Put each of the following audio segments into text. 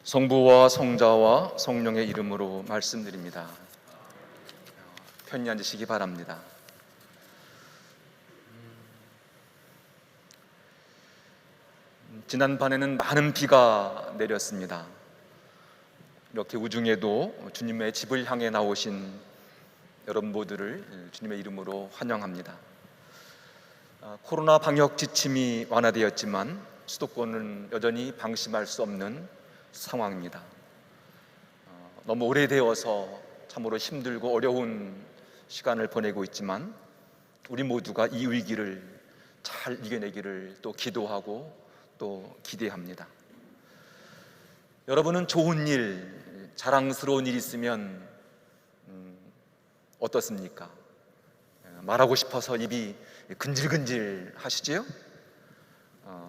성부와 성자와 성령의 이름으로 말씀드립니다. 편히 앉으시기 바랍니다. 지난밤에는 많은 비가 내렸습니다. 이렇게 우중에도 주님의 집을 향해 나오신 여러분 모두를 주님의 이름으로 환영합니다. 코로나 방역 지침이 완화되었지만 수도권은 여전히 방심할 수 없는 상황입니다. 너무 오래되어서 참으로 힘들고 어려운 시간을 보내고 있지만 우리 모두가 이 위기를 잘 이겨내기를 또 기도하고 또 기대합니다. 여러분은 좋은 일, 자랑스러운 일 있으면 어떻습니까? 말하고 싶어서 입이 근질근질 하시지요?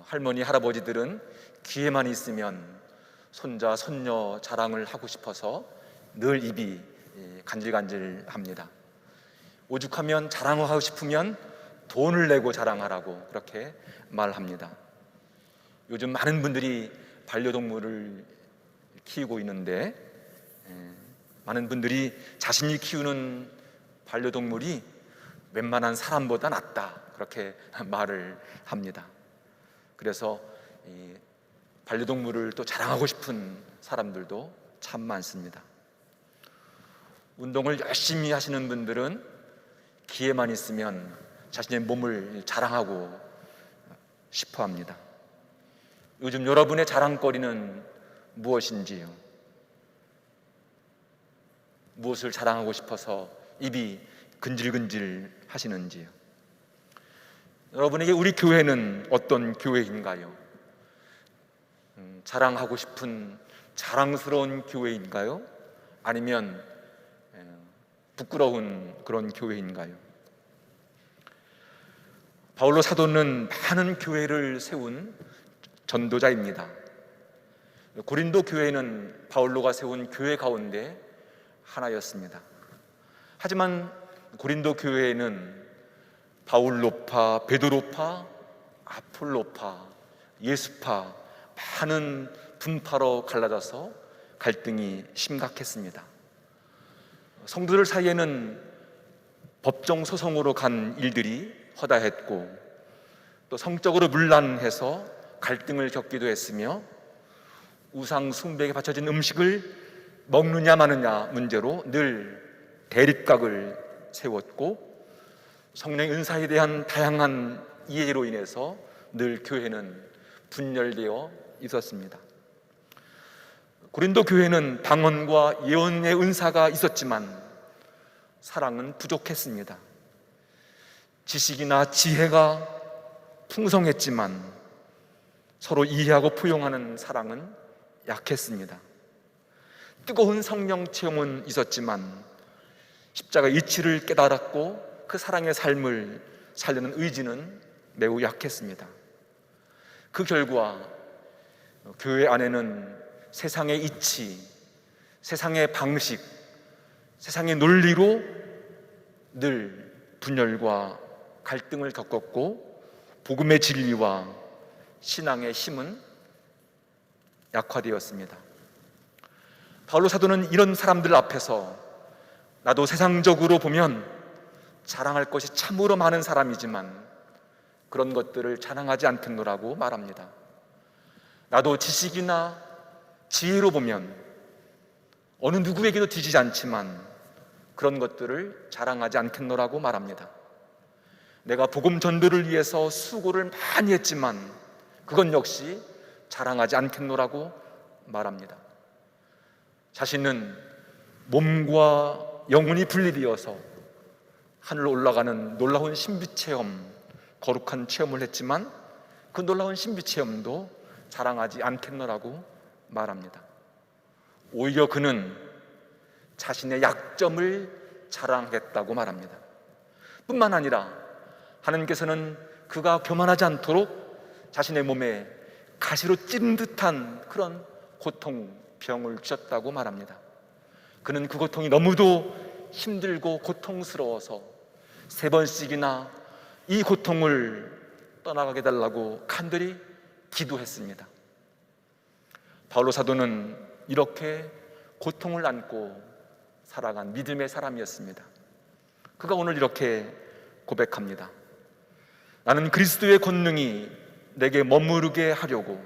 할머니, 할아버지들은 기회만 있으면 손자, 손녀 자랑을 하고 싶어서 늘 입이 간질간질합니다. 오죽하면 자랑하고 싶으면 돈을 내고 자랑하라고 그렇게 말합니다. 요즘 많은 분들이 반려동물을 키우고 있는데 많은 분들이 자신이 키우는 반려동물이 웬만한 사람보다 낫다 그렇게 말을 합니다. 그래서 반려동물을 또 자랑하고 싶은 사람들도 참 많습니다. 운동을 열심히 하시는 분들은 기회만 있으면 자신의 몸을 자랑하고 싶어 합니다. 요즘 여러분의 자랑거리는 무엇인지요? 무엇을 자랑하고 싶어서 입이 근질근질 하시는지요? 여러분에게 우리 교회는 어떤 교회인가요? 자랑하고 싶은 자랑스러운 교회인가요? 아니면 부끄러운 그런 교회인가요? 바울로 사도는 많은 교회를 세운 전도자입니다. 고린도 교회는 바울로가 세운 교회 가운데 하나였습니다. 하지만 고린도 교회에는 바울로파, 베드로파, 아폴로파, 예수파 많은 분파로 갈라져서 갈등이 심각했습니다. 성도들 사이에는 법정 소송으로 간 일들이 허다했고 또 성적으로 문란해서 갈등을 겪기도 했으며 우상 숭배에 바쳐진 음식을 먹느냐 마느냐 문제로 늘 대립각을 세웠고 성령의 은사에 대한 다양한 이해로 인해서 늘 교회는 분열되어 있었습니다. 고린도 교회는 방언과 예언의 은사가 있었지만 사랑은 부족했습니다. 지식이나 지혜가 풍성했지만 서로 이해하고 포용하는 사랑은 약했습니다. 뜨거운 성령 체험은 있었지만 십자가 이치를 깨달았고 그 사랑의 삶을 살려는 의지는 매우 약했습니다. 그 결과 교회 안에는 세상의 이치, 세상의 방식, 세상의 논리로 늘 분열과 갈등을 겪었고 복음의 진리와 신앙의 힘은 약화되었습니다. 바울로 사도는 이런 사람들 앞에서 나도 세상적으로 보면 자랑할 것이 참으로 많은 사람이지만 그런 것들을 자랑하지 않겠노라고 말합니다. 나도 지식이나 지혜로 보면 어느 누구에게도 뒤지지 않지만 그런 것들을 자랑하지 않겠노라고 말합니다. 내가 복음 전도를 위해서 수고를 많이 했지만 그건 역시 자랑하지 않겠노라고 말합니다. 자신은 몸과 영혼이 분리되어서 하늘로 올라가는 놀라운 신비체험, 거룩한 체험을 했지만 그 놀라운 신비체험도 자랑하지 않겠노라고 말합니다. 오히려 그는 자신의 약점을 자랑하겠다고 말합니다. 뿐만 아니라 하나님께서는 그가 교만하지 않도록 자신의 몸에 가시로 찌른 듯한 그런 고통, 병을 주셨다고 말합니다. 그는 그 고통이 너무도 힘들고 고통스러워서 3번씩이나 이 고통을 떠나가게 달라고 간절히 기도했습니다. 바울로 사도는 이렇게 고통을 안고 살아간 믿음의 사람이었습니다. 그가 오늘 이렇게 고백합니다. 나는 그리스도의 권능이 내게 머무르게 하려고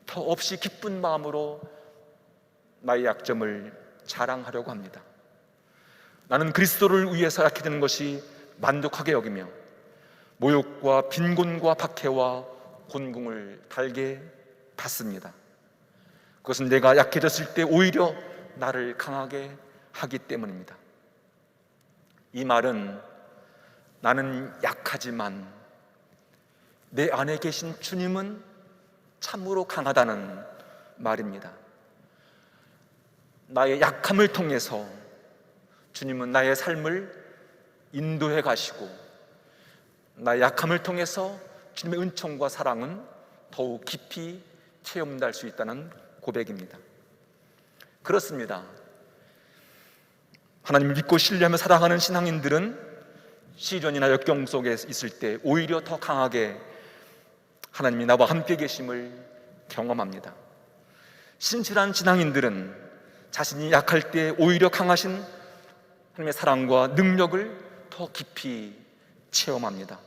더없이 기쁜 마음으로 나의 약점을 자랑하려고 합니다. 나는 그리스도를 위해서 약해지는 것이 만족하게 여기며 모욕과 빈곤과 박해와 곤궁을 달게 받습니다. 그것은 내가 약해졌을 때 오히려 나를 강하게 하기 때문입니다. 이 말은 나는 약하지만 내 안에 계신 주님은 참으로 강하다는 말입니다. 나의 약함을 통해서 주님은 나의 삶을 인도해 가시고 나의 약함을 통해서 주님의 은총과 사랑은 더욱 깊이 체험될 수 있다는 고백입니다. 그렇습니다. 하나님을 믿고 신뢰하며 살아가는 신앙인들은 시련이나 역경 속에 있을 때 오히려 더 강하게 하나님이 나와 함께 계심을 경험합니다. 신실한 신앙인들은 자신이 약할 때 오히려 강하신 하나님의 사랑과 능력을 더 깊이 체험합니다.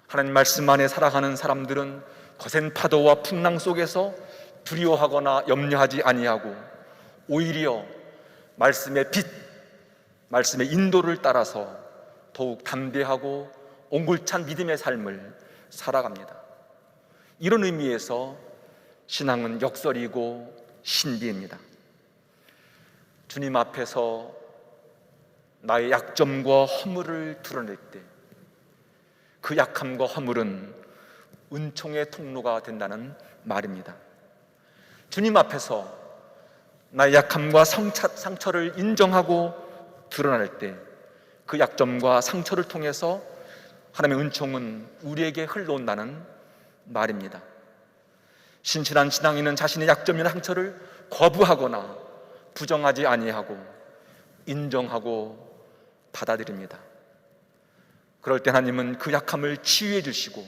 하나님 말씀 안에 살아가는 사람들은 거센 파도와 풍랑 속에서 두려워하거나 염려하지 아니하고 오히려 말씀의 빛, 말씀의 인도를 따라서 더욱 담대하고 옹골찬 믿음의 삶을 살아갑니다. 이런 의미에서 신앙은 역설이고 신비입니다. 주님 앞에서 나의 약점과 허물을 드러낼 때 그 약함과 허물은 은총의 통로가 된다는 말입니다. 주님 앞에서 나의 약함과 상처를 인정하고 드러낼 때 그 약점과 상처를 통해서 하나님의 은총은 우리에게 흘러온다는 말입니다. 신실한 신앙인은 자신의 약점이나 상처를 거부하거나 부정하지 아니하고 인정하고 받아들입니다. 그럴 때 하나님은 그 약함을 치유해 주시고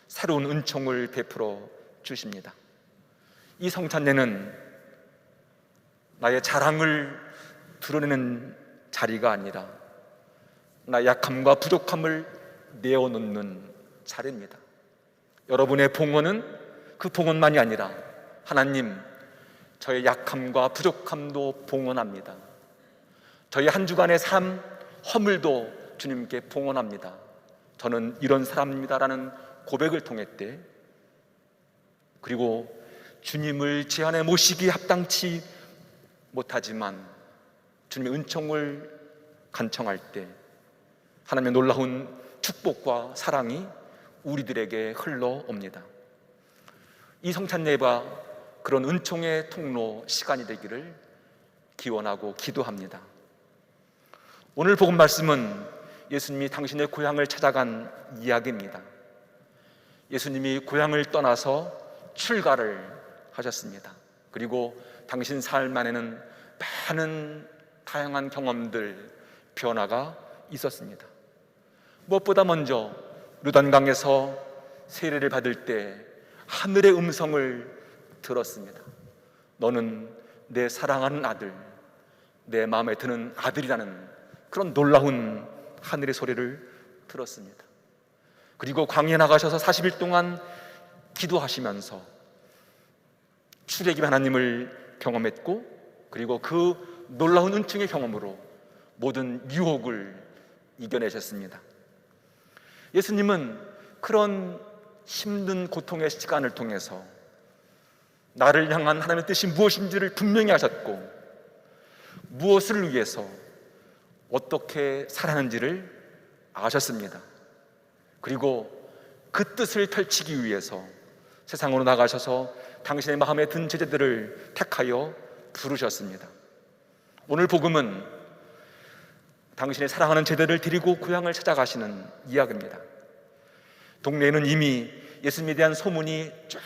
새로운 은총을 베풀어 주십니다. 이 성찬례는 나의 자랑을 드러내는 자리가 아니라 나의 약함과 부족함을 내어놓는 자리입니다. 여러분의 봉헌은 그 봉헌만이 아니라 하나님, 저의 약함과 부족함도 봉헌합니다. 저희 한 주간의 삶, 허물도 주님께 봉헌합니다. 저는 이런 사람입니다라는 고백을 통했대. 그리고 주님을 제 안에 모시기 합당치 못하지만 주님의 은총을 간청할 때 하나님의 놀라운 축복과 사랑이 우리들에게 흘러옵니다. 이 성찬예가 그런 은총의 통로 시간이 되기를 기원하고 기도합니다. 오늘 복음 말씀은 예수님이 당신의 고향을 찾아간 이야기입니다. 예수님이 고향을 떠나서 출가를 하셨습니다. 그리고 당신 삶 안에는 많은 다양한 경험들, 변화가 있었습니다. 무엇보다 먼저 요단강에서 세례를 받을 때 하늘의 음성을 들었습니다. 너는 내 사랑하는 아들, 내 마음에 드는 아들이라는 그런 놀라운 하늘의 소리를 들었습니다. 그리고 광야에 나가셔서 40일 동안 기도하시면서 출애굽 하나님을 경험했고, 그리고 그 놀라운 은총의 경험으로 모든 유혹을 이겨내셨습니다. 예수님은 그런 힘든 고통의 시간을 통해서 나를 향한 하나님의 뜻이 무엇인지를 분명히 하셨고, 무엇을 위해서 어떻게 살아가는지를 아셨습니다. 그리고 그 뜻을 펼치기 위해서 세상으로 나가셔서 당신의 마음에 든 제자들을 택하여 부르셨습니다. 오늘 복음은 당신의 사랑하는 제자들을 데리고 고향을 찾아가시는 이야기입니다. 동네에는 이미 예수님에 대한 소문이 쫙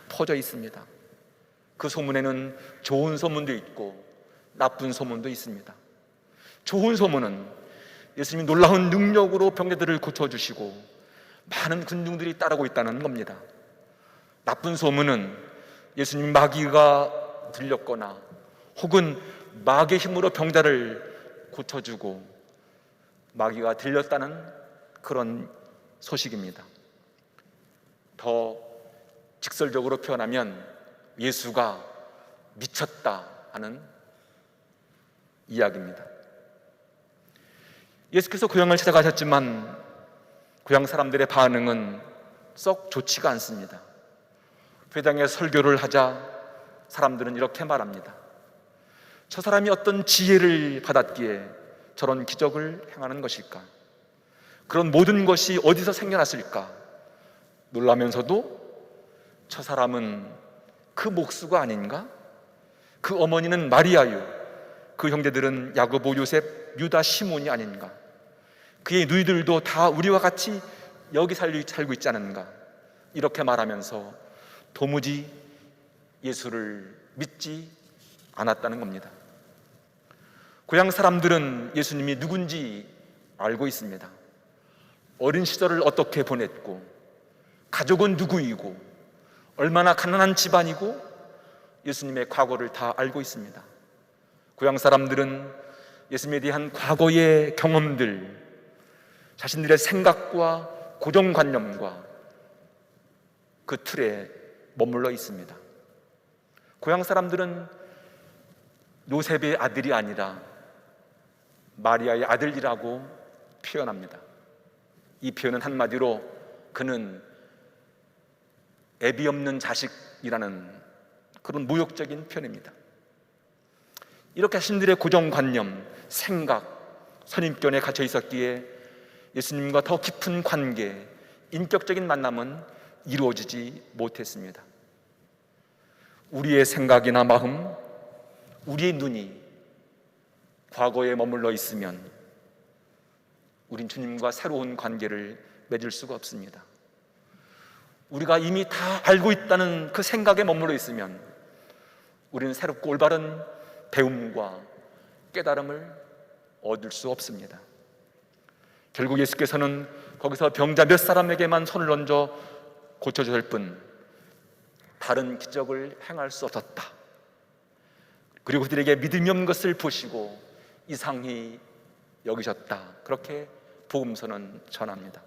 퍼져 있습니다. 그 소문에는 좋은 소문도 있고 나쁜 소문도 있습니다. 좋은 소문은 예수님이 놀라운 능력으로 병자들을 고쳐주시고 많은 군중들이 따르고 있다는 겁니다. 나쁜 소문은 예수님 마귀가 들렸거나 혹은 마귀의 힘으로 병자를 고쳐주고 마귀가 들렸다는 그런 소식입니다. 더 직설적으로 표현하면 예수가 미쳤다 하는 이야기입니다. 예수께서 고향을 찾아가셨지만 고향 사람들의 반응은 썩 좋지가 않습니다. 회당에 설교를 하자 사람들은 이렇게 말합니다. 저 사람이 어떤 지혜를 받았기에 저런 기적을 행하는 것일까? 그런 모든 것이 어디서 생겨났을까? 놀라면서도 저 사람은 그 목수가 아닌가? 그 어머니는 마리아요, 그 형제들은 야고보, 요셉, 유다, 시몬이 아닌가? 그의 누이들도 다 우리와 같이 여기 살고 있지 않은가? 이렇게 말하면서 도무지 예수를 믿지 않았다는 겁니다. 고향 사람들은 예수님이 누군지 알고 있습니다. 어린 시절을 어떻게 보냈고, 가족은 누구이고, 얼마나 가난한 집안이고, 예수님의 과거를 다 알고 있습니다. 고향 사람들은 예수님에 대한 과거의 경험들, 자신들의 생각과 고정관념과 그 틀에 머물러 있습니다. 고향 사람들은 요셉의 아들이 아니라 마리아의 아들이라고 표현합니다. 이 표현은 한마디로 그는 애비 없는 자식이라는 그런 모욕적인 표현입니다. 이렇게 자신들의 고정관념, 생각, 선입견에 갇혀 있었기에 예수님과 더 깊은 관계, 인격적인 만남은 이루어지지 못했습니다. 우리의 생각이나 마음, 우리의 눈이 과거에 머물러 있으면 우린 주님과 새로운 관계를 맺을 수가 없습니다. 우리가 이미 다 알고 있다는 그 생각에 머물러 있으면 우리는 새롭고 올바른 배움과 깨달음을 얻을 수 없습니다. 결국 예수께서는 거기서 병자 몇 사람에게만 손을 얹어 고쳐줄 뿐 다른 기적을 행할 수 없었다. 그리고 그들에게 믿음이 없는 것을 보시고 이상히 여기셨다. 그렇게 복음서는 전합니다.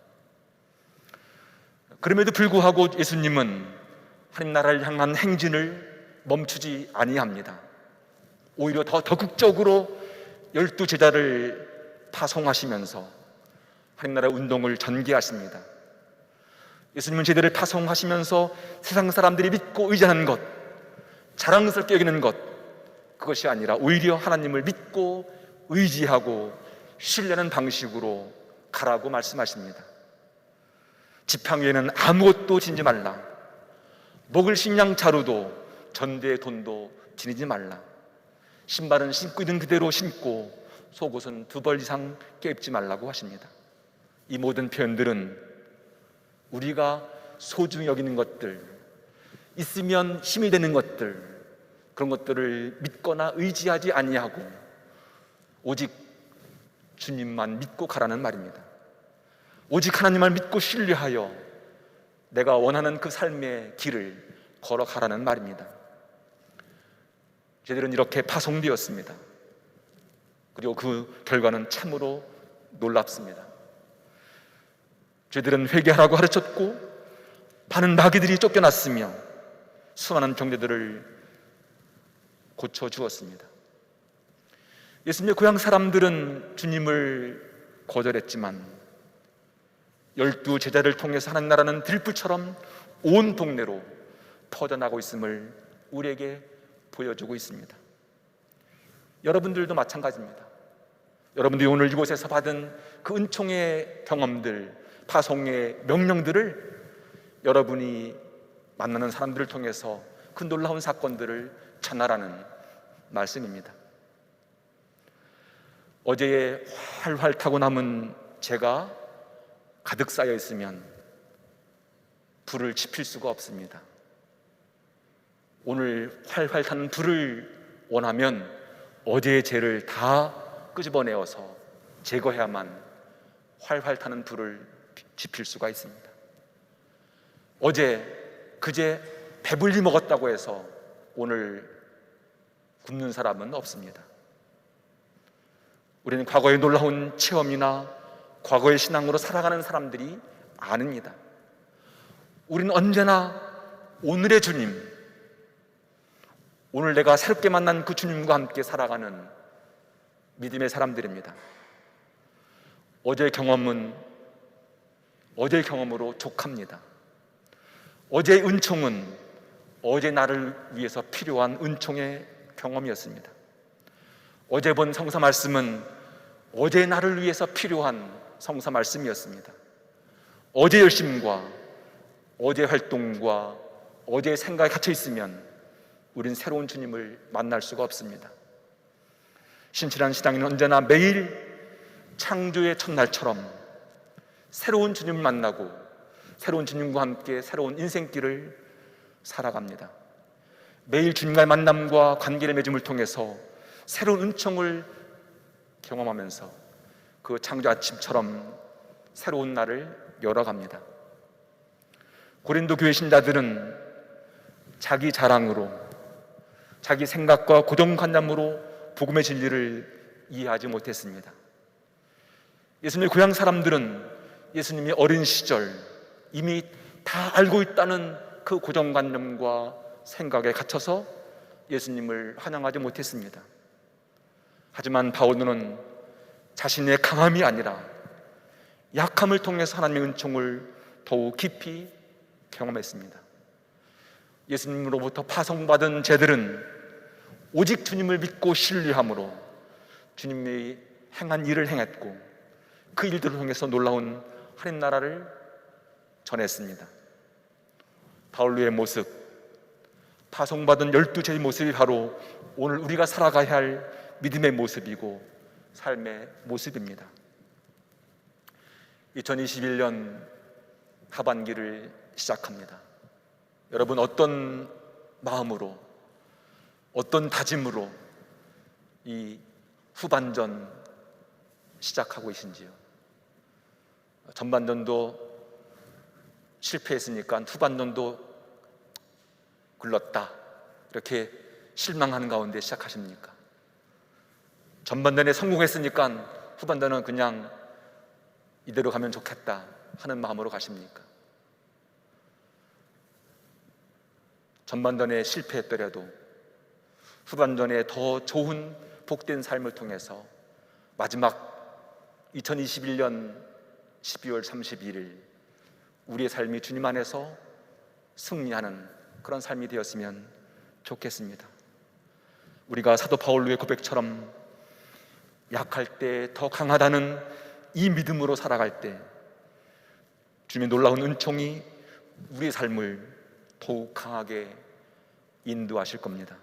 그럼에도 불구하고 예수님은 하나님 나라를 향한 행진을 멈추지 아니합니다. 오히려 더 적극적으로 12 제자를 파송하시면서 하나님 나라 운동을 전개하십니다. 예수님은 제자를 파송하시면서 세상 사람들이 믿고 의지하는 것, 자랑스럽게 여기는 것, 그것이 아니라 오히려 하나님을 믿고 의지하고 신뢰하는 방식으로 가라고 말씀하십니다. 지팡이 위에는 아무것도 지니지 말라. 먹을 식량 자루도 전대의 돈도 지니지 말라. 신발은 신고 있는 그대로 신고 속옷은 2벌 이상 껴입지 말라고 하십니다. 이 모든 표현들은 우리가 소중히 여기는 것들, 있으면 힘이 되는 것들, 그런 것들을 믿거나 의지하지 아니하고 오직 주님만 믿고 가라는 말입니다. 오직 하나님을 믿고 신뢰하여 내가 원하는 그 삶의 길을 걸어가라는 말입니다. 저희들은 이렇게 파송되었습니다. 그리고 그 결과는 참으로 놀랍습니다. 저희들은 회개하라고 가르쳤고 많은 마귀들이 쫓겨났으며 수많은 병자들을 고쳐주었습니다. 예수님의 고향 사람들은 주님을 거절했지만 12 제자를 통해서 하나님 나라는 들불처럼 온 동네로 퍼져나가고 있음을 우리에게 보여주고 있습니다. 여러분들도 마찬가지입니다. 여러분들이 오늘 이곳에서 받은 그 은총의 경험들, 파송의 명령들을 여러분이 만나는 사람들을 통해서 그 놀라운 사건들을 전하라는 말씀입니다. 어제에 활활 타고 남은 재가 가득 쌓여 있으면 불을 지필 수가 없습니다. 오늘 활활 타는 불을 원하면 어제의 재를 다 끄집어내어서 제거해야만 활활 타는 불을 지필 수가 있습니다. 어제, 그제 배불리 먹었다고 해서 오늘 굶는 사람은 없습니다. 우리는 과거의 놀라운 체험이나 과거의 신앙으로 살아가는 사람들이 아닙니다. 우리는 언제나 오늘의 주님, 오늘 내가 새롭게 만난 그 주님과 함께 살아가는 믿음의 사람들입니다. 어제의 경험은 어제의 경험으로 족합니다. 어제의 은총은 어제 나를 위해서 필요한 은총의 경험이었습니다. 어제 본 성사 말씀은 어제 나를 위해서 필요한 성사 말씀이었습니다. 어제 열심과 어제 활동과 어제 생각에 갇혀 있으면 우린 새로운 주님을 만날 수가 없습니다. 신실한 신앙인은 언제나 매일 창조의 첫날처럼 새로운 주님을 만나고 새로운 주님과 함께 새로운 인생길을 살아갑니다. 매일 주님과의 만남과 관계를 맺음을 통해서 새로운 은총을 경험하면서 그 창조 아침처럼 새로운 날을 열어갑니다. 고린도 교회 신자들은 자기 자랑으로, 자기 생각과 고정관념으로 복음의 진리를 이해하지 못했습니다. 예수님의 고향 사람들은 예수님이 어린 시절 이미 다 알고 있다는 그 고정관념과 생각에 갇혀서 예수님을 환영하지 못했습니다. 하지만 바울은 자신의 강함이 아니라 약함을 통해서 하나님의 은총을 더욱 깊이 경험했습니다. 예수님으로부터 파송받은 제들은 오직 주님을 믿고 신뢰함으로 주님이 행한 일을 행했고 그 일들을 통해서 놀라운 하나님 나라를 전했습니다. 바울의 모습, 파송받은 12제의 모습이 바로 오늘 우리가 살아가야 할 믿음의 모습이고 삶의 모습입니다. 2021년 하반기를 시작합니다. 여러분 어떤 마음으로, 어떤 다짐으로 이 후반전 시작하고 계신지요? 전반전도 실패했으니까 후반전도 굴렀다, 이렇게 실망하는 가운데 시작하십니까? 전반전에 성공했으니까 후반전은 그냥 이대로 가면 좋겠다 하는 마음으로 가십니까? 전반전에 실패했더라도 후반전에 더 좋은 복된 삶을 통해서 마지막 2021년 12월 31일 우리의 삶이 주님 안에서 승리하는 그런 삶이 되었으면 좋겠습니다. 우리가 사도 바울의 고백처럼 약할 때 더 강하다는 이 믿음으로 살아갈 때 주님의 놀라운 은총이 우리의 삶을 더욱 강하게 인도하실 겁니다.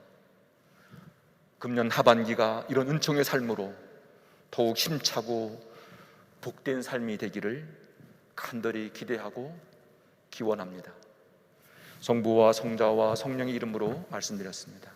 금년 하반기가 이런 은총의 삶으로 더욱 힘차고 복된 삶이 되기를 간절히 기대하고 기원합니다. 성부와 성자와 성령의 이름으로 말씀드렸습니다.